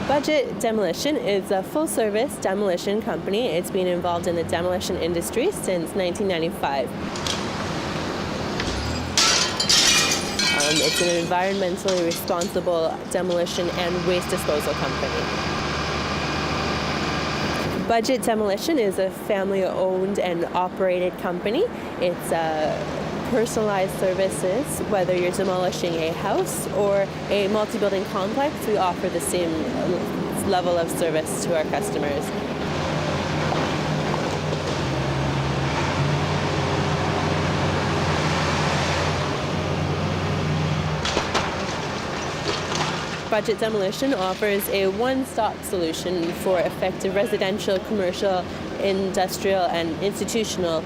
Budget Demolition is a full-service demolition company. It's been involved in the demolition industry since 1995. It's an environmentally responsible demolition and waste disposal company. Budget Demolition is a family-owned and operated company. It's personalized services. Whether you're demolishing a house or a multi-building complex, we offer the same level of service to our customers. Budget Demolition offers a one-stop solution for effective residential, commercial, industrial, and institutional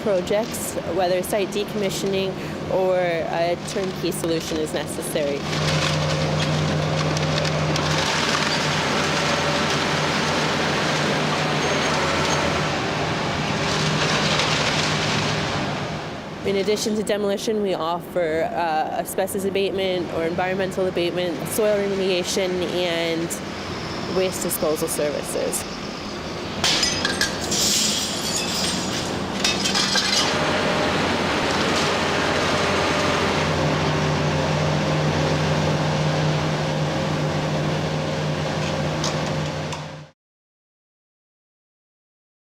projects, whether site decommissioning or a turnkey solution is necessary. In addition to demolition, we offer asbestos abatement or environmental abatement, soil remediation, and waste disposal services.